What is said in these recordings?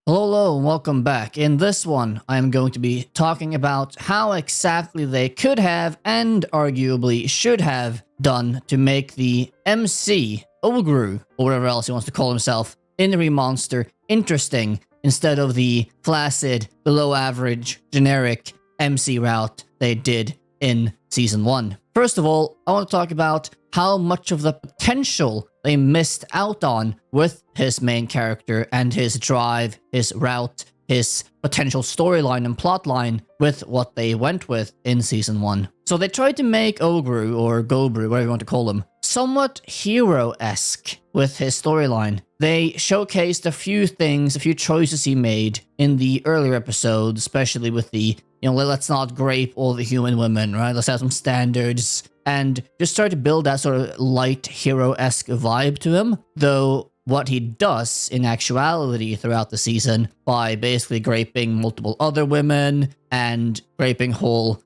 Hello and welcome back. In this one, I am going to be talking about how exactly they could have and arguably should have done to make the MC, Ogru, or whatever else he wants to call himself, in the remonster interesting instead of the flaccid, below average, generic MC route they did in Season 1. First of all, I want to talk about how much of the potential they missed out on with his main character and his drive, his route, his potential storyline and plotline with what they went with in Season 1. So they tried to make Ogru, or Gobru, whatever you want to call him, somewhat hero-esque with his storyline. They showcased a few things, a few choices he made in the earlier episodes, especially with the, let's not grape all the human women, right? Let's have some standards and just try to build that sort of light hero-esque vibe to him. Though what he does in actuality throughout the season by basically graping multiple other women and graping whole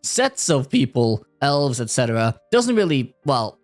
sets of people, elves, etc., doesn't really,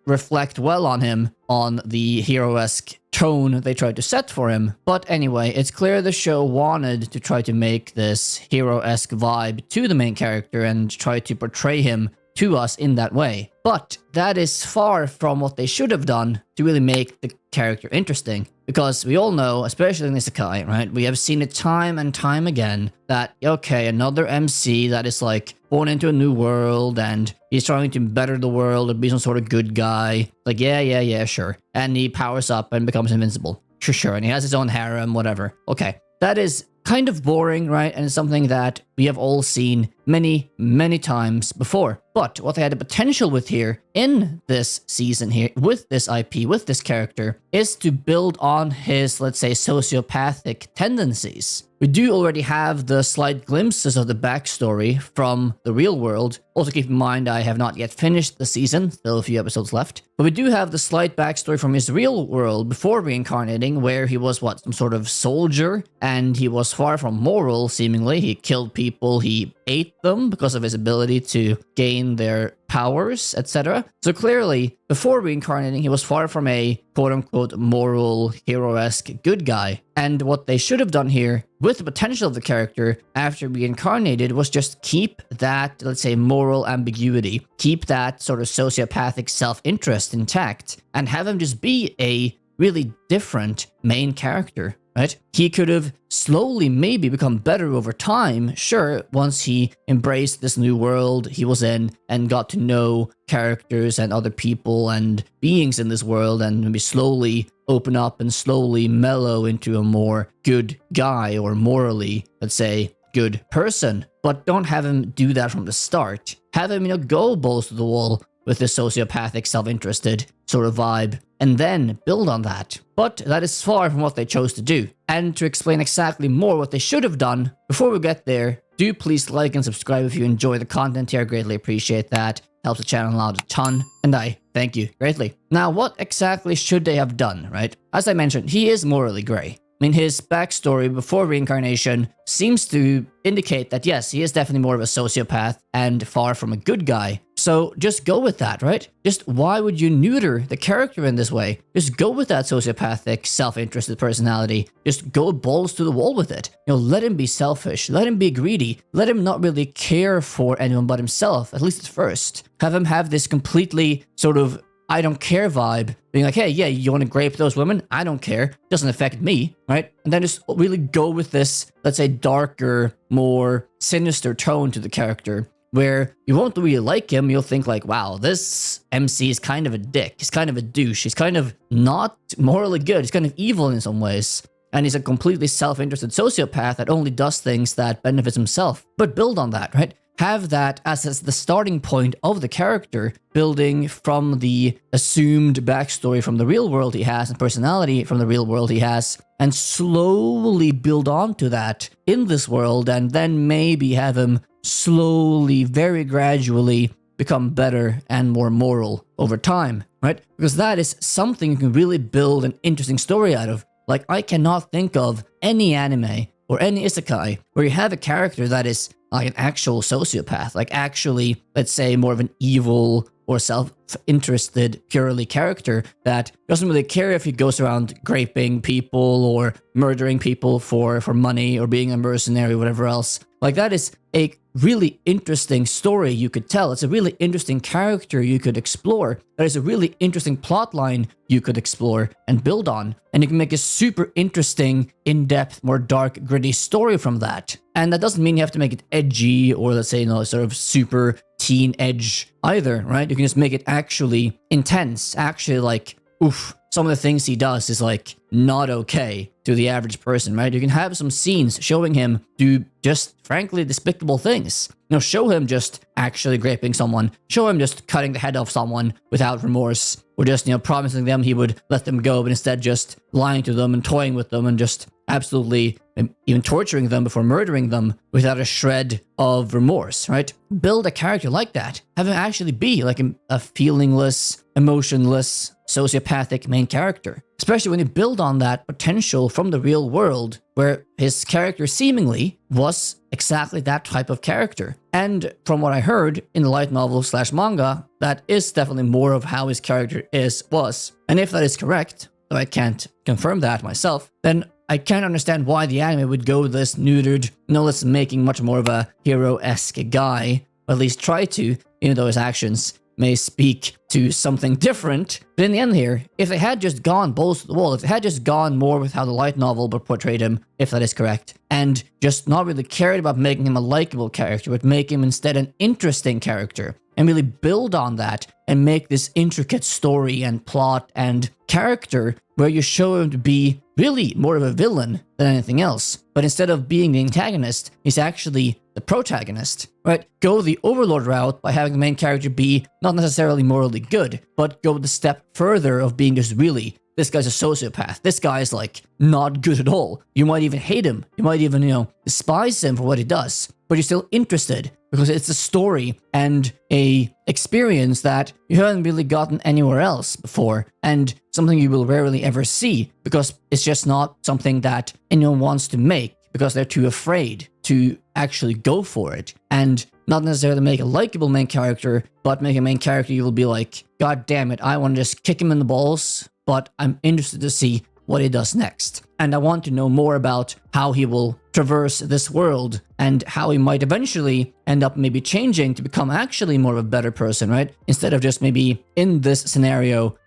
reflect well on him on the hero-esque tone they tried to set for him. But anyway, it's clear the show wanted to try to make this hero-esque vibe to the main character and try to portray him to us in that way. But that is far from what they should have done to really make the character interesting. Because we all know, especially in Isekai, right? We have seen it time and time again that, okay, another MC that is like born into a new world and he's trying to better the world and be some sort of good guy. Like, yeah, sure. And he powers up and becomes invincible. Sure. And he has his own harem, whatever. Okay. That is kind of boring, right? And it's something that we have all seen many, many times before. But what they had the potential with here in this season here, with this IP, with this character, is to build on his, let's say, sociopathic tendencies. We do already have the slight glimpses of the backstory from the real world. Also keep in mind, I have not yet finished the season, still a few episodes left. But we do have the slight backstory from his real world before reincarnating, where he was, some sort of soldier, and he was far from moral, seemingly. He killed people, he ate them because of his ability to gain their powers, etc. So clearly, before reincarnating, he was far from a quote-unquote moral, hero-esque good guy. And what they should have done here, with the potential of the character after reincarnated, was just keep that, let's say, moral ambiguity, keep that sort of sociopathic self-interest intact, and have him just be a really different main character. Right? He could have slowly maybe become better over time, sure, once he embraced this new world he was in and got to know characters and other people and beings in this world and maybe slowly open up and slowly mellow into a more good guy or morally, let's say, good person. But don't have him do that from the start. Have him, go balls to the wall with this sociopathic, self-interested sort of vibe, and then build on that. But that is far from what they chose to do. And to explain exactly more what they should have done, before we get there, do please like and subscribe if you enjoy the content here. I greatly appreciate that. Helps the channel out a ton, and I thank you greatly. Now, what exactly should they have done, right? As I mentioned, he is morally gray. I mean, his backstory before reincarnation seems to indicate that, yes, he is definitely more of a sociopath and far from a good guy. So just go with that, right? Just why would you neuter the character in this way? Just go with that sociopathic, self-interested personality. Just go balls to the wall with it. Let him be selfish. Let him be greedy. Let him not really care for anyone but himself, at least at first. Have him have this completely sort of I don't care vibe, being like, hey, yeah, you want to grape those women? I don't care. Doesn't affect me, right? And then just really go with this, let's say, darker, more sinister tone to the character, where you won't really like him. You'll think like, wow, this MC is kind of a dick. He's kind of a douche. He's kind of not morally good. He's kind of evil in some ways. And he's a completely self-interested sociopath that only does things that benefits himself. But build on that, right? Have that as the starting point of the character, building from the assumed backstory from the real world he has and personality from the real world he has, and slowly build onto that in this world, and then maybe have him slowly, very gradually become better and more moral over time, right? Because that is something you can really build an interesting story out of. Like, I cannot think of any anime or any isekai where you have a character that is like an actual sociopath, like actually, let's say, more of an evil or self-interested purely character that doesn't really care if he goes around raping people or murdering people for money or being a mercenary or whatever else. Like, that is a really interesting story you could tell. It's a really interesting character you could explore. That is a really interesting plot line you could explore and build on. And you can make a super interesting, in-depth, more dark, gritty story from that. And that doesn't mean you have to make it edgy or, let's say, sort of super teen edge either, right? You can just make it actually intense, actually like, oof. Some of the things he does is like not okay to the average person, right? You can have some scenes showing him do just frankly despicable things. Show him just actually raping someone, show him just cutting the head off someone without remorse, or just, promising them he would let them go, but instead just lying to them and toying with them and just absolutely even torturing them before murdering them without a shred of remorse, right? Build a character like that. Have him actually be like a feelingless, emotionless, sociopathic main character. Especially when you build on that potential from the real world, where his character seemingly was exactly that type of character. And from what I heard in the light novel / manga, that is definitely more of how his character was. And if that is correct, though I can't confirm that myself, then I can't understand why the anime would go this neutered, let's making much more of a hero-esque guy, or at least try to, even though his actions may speak to something different. But in the end here, if they had just gone balls to the wall, if they had just gone more with how the light novel portrayed him, if that is correct, and just not really cared about making him a likable character, but make him instead an interesting character, and really build on that and make this intricate story and plot and character where you show him to be really more of a villain than anything else. But instead of being the antagonist, he's actually the protagonist, right? Go the overlord route by having the main character be not necessarily morally good, but go the step further of being just really, this guy's a sociopath. This guy's like not good at all. You might even hate him. You might even, despise him for what he does, but you're still interested because it's a story and a experience that you haven't really gotten anywhere else before, and something you will rarely ever see because it's just not something that anyone wants to make because they're too afraid to actually go for it. And not necessarily make a likable main character, but make a main character you will be like, God damn it, I want to just kick him in the balls, but I'm interested to see what he does next. And I want to know more about how he will traverse this world and how he might eventually end up maybe changing to become actually more of a better person, right? Instead of just maybe in this scenario,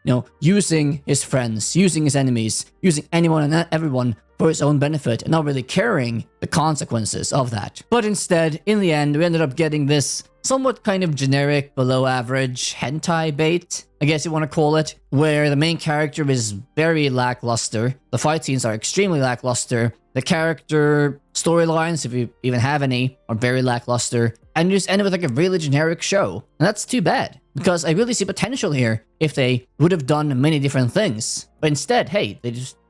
using his friends, using his enemies, using anyone and everyone for his own benefit and not really caring the consequences of that. But instead, in the end, we ended up getting this somewhat kind of generic, below average hentai bait, I guess you want to call it, where the main character is very lackluster. The fight scenes are extremely lackluster. The character storylines, if you even have any, are very lackluster. And you just end up with like a really generic show. And that's too bad, because I really see potential here if they would have done many different things. But instead, hey,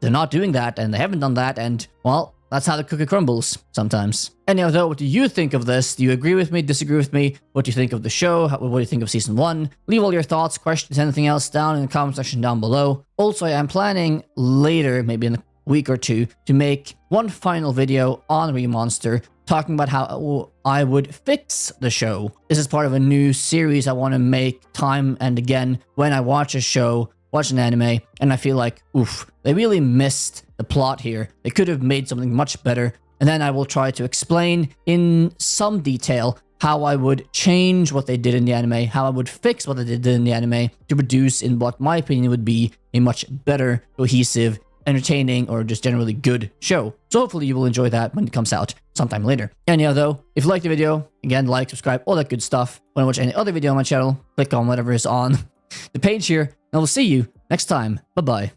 they're not doing that, and they haven't done that, and, well, that's how the cookie crumbles sometimes. Anyhow, though, what do you think of this? Do you agree with me, disagree with me? What do you think of the show? What do you think of Season 1? Leave all your thoughts, questions, anything else down in the comment section down below. Also, I am planning later, maybe in a week or two, to make one final video on Remonster, talking about how I would fix the show. This is part of a new series I want to make time and again when I watch a show, watch an anime, and I feel like, oof, they really missed the plot here. They could have made something much better. And then I will try to explain in some detail how I would change what they did in the anime, how I would fix what they did in the anime to produce in what my opinion would be a much better, cohesive, entertaining, or just generally good show. So hopefully you will enjoy that when it comes out sometime later. Anyhow, though, if you liked the video, again, like, subscribe, all that good stuff. Want to watch any other video on my channel, click on whatever is on the page here, and I will see you next time. Bye-bye.